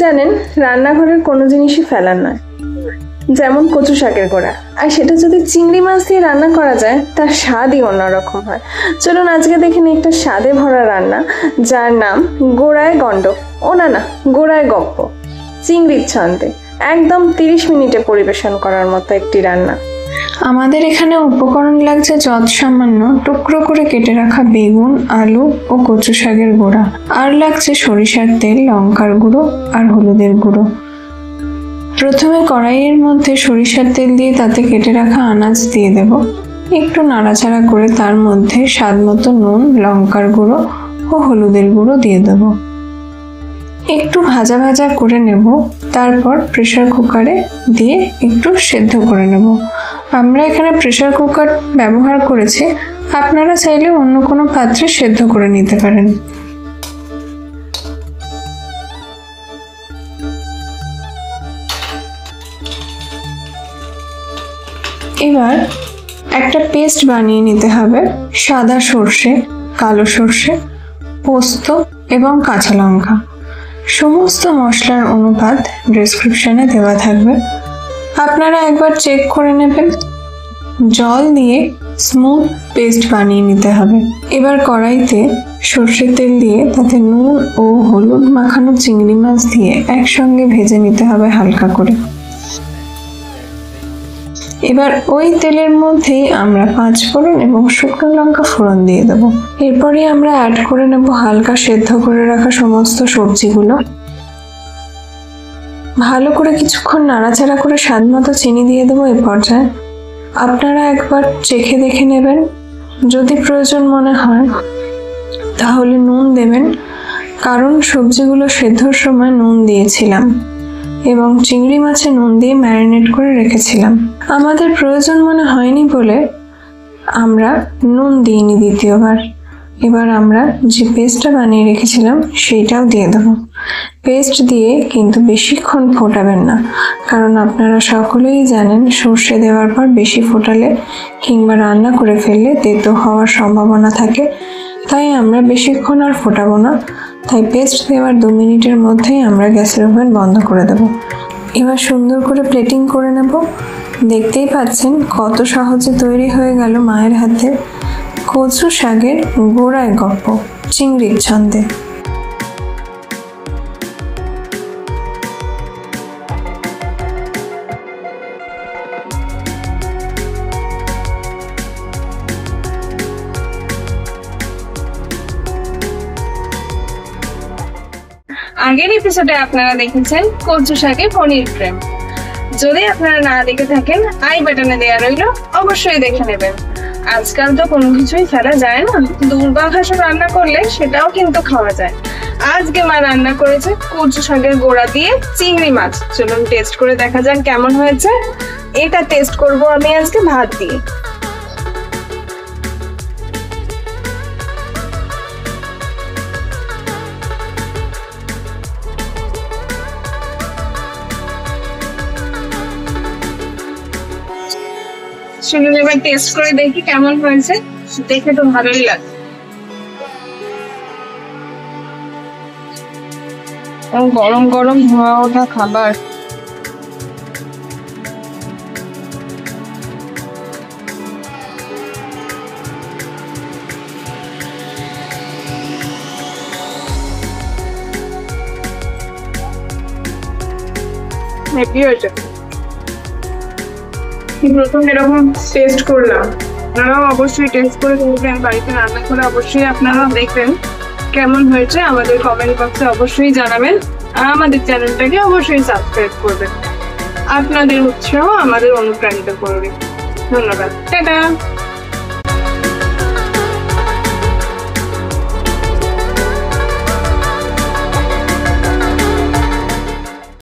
জানেন, রান্নাঘরের কোনো জিনিসই ফেলার নয়, যেমন কচু শাকের গোড়া। আর সেটা যদি চিংড়ি মাছ দিয়ে রান্না করা যায় তার স্বাদই অন্যরকম হয়। চলুন আজকে দেখে নিই একটা স্বাদে ভরা রান্না, যার নাম গোড়ায় গন্ডক। ও না, গোড়ায় গপ্প। চিংড়ির ছন্দে একদম 30 মিনিটে পরিবেশন করার মতো একটি রান্না। আমাদের এখানে উপকরণ লাগছে যৎ সামান্য টুকরো করে কেটে রাখা বেগুন, আলু ও কচু শাকের গোড়া। আর লাগছে সরিষার তেল, লঙ্কার গুঁড়ো আর হলুদের গুঁড়ো। প্রথমে কড়াইয়ের মধ্যে সরিষার তেল দিয়ে তাতে কেটে রাখা আনাজ দিয়ে দেব। একটু নাড়াচাড়া করে তার মধ্যে স্বাদ মতো নুন, লঙ্কার গুঁড়ো ও হলুদের গুঁড়ো দিয়ে দেব। একটু ভাজা ভাজা করে নেব। তারপর প্রেসার কুকারে দিয়ে একটু সেদ্ধ করে নেব। আমরা এখানে প্রেসার কুকার ব্যবহার করেছি, আপনারা চাইলে অন্য কোনো পাত্রে সেদ্ধ করে নিতে পারেন। এবার একটা পেস্ট বানিয়ে নিতে হবে। সাদা সর্ষে, কালো সর্ষে, পোস্ত এবং কাঁচা লঙ্কা। সমস্ত মশলার অনুপাত ডেসক্রিপশনে দেওয়া থাকবে, আপনারা একবার চেক করে নেবেন। জল দিয়ে স্মুথ পেস্ট বানিয়ে নিতে হবে। এবার কড়াইতে সর্ষের তেল দিয়ে তাতে নুন ও হলুদ মাখানো চিংড়ি মাছ দিয়ে একসঙ্গে ভেজে নিতে হবে হালকা করে। এবার ওই তেলের মধ্যেই আমরা 5 ফোড়ন এবং শুকনো লঙ্কা ফোড়ন দিয়ে দেবো। এরপরে আমরা অ্যাড করে নেব হালকা সেদ্ধ করে রাখা সমস্ত সবজিগুলো। ভালো করে কিছুক্ষণ নাড়াচাড়া করে স্বাদ মতো চিনি দিয়ে দেবো। এ পর্যায়ে আপনারা একবার চেখে দেখে নেবেন, যদি প্রয়োজন মনে হয় তাহলে নুন দেবেন, কারণ সবজিগুলো সেদ্ধর সময় নুন দিয়েছিলাম এবং চিংড়ি মাছে নুন দিয়ে ম্যারিনেট করে রেখেছিলাম। আমাদের প্রয়োজন মনে হয়নি বলে আমরা নুন দিইনি দ্বিতীয়বার। এবার আমরা যে পেস্টটা বানিয়ে রেখেছিলাম সেইটাও দিয়ে দেবো। পেস্ট দিয়ে কিন্তু বেশিক্ষণ ফোটাবেন না, কারণ আপনারা সকলেই জানেন সর্ষে দেওয়ার পর বেশি ফোটালে কিংবা রান্না করে ফেললে তেতো হওয়ার সম্ভাবনা থাকে। তাই আমরা বেশিক্ষণ আর ফোটাবো না। তাই পেস্ট দেওয়ার 2 মিনিটের মধ্যেই আমরা গ্যাসের ওভেন বন্ধ করে দেব। এবার সুন্দর করে প্লেটিং করে নেব। দেখতেই পাচ্ছেন কত সহজে তৈরি হয়ে গেল মায়ের হাতে কচু শাকের গোড়ায় গপ্প চিংড়ির ছন্দে। আগের এপিসোডে আপনারা দেখেছেন কচু শাকে পনির ক্রিম। যদি আপনারা না দেখে থাকেন, আই বাটনে দেওয়া রইল, অবশ্যই দেখে নেবেন। আজকাল তো কোনো কিছুই ফেলা যায় না, দুর্বাঘাস রান্না করলে সেটাও কিন্তু খাওয়া যায়। আজকে মা রান্না করেছে কচু শাকের গোড়া দিয়ে চিংড়ি মাছ। চলুন টেস্ট করে দেখা যাক কেমন হয়েছে। এটা টেস্ট করব আমি আজকে ভাত দিয়ে। চলুন এবার টেস্ট করে দেখি কেমন হয়েছে। দেখে তো ভালোই লাগে। গরম গরম ধোয়া ওঠা খাবার। হ্যাপি হয়েছে। প্রথম এরকম টেস্ট করলাম, আপনারাও অবশ্যই টেস্ট করে দেখবেন, বাড়িতে রান্না করে অবশ্যই আপনারা দেখবেন কেমন হয়েছে। আমাদের কমেন্ট বক্সে অবশ্যই জানাবেন, আর আমাদের চ্যানেলটাকে অবশ্যই সাবস্ক্রাইব করবেন। আপনাদের উৎসাহ আমাদের অনুপ্রাণিত করবে। ধন্যবাদ, টাটা।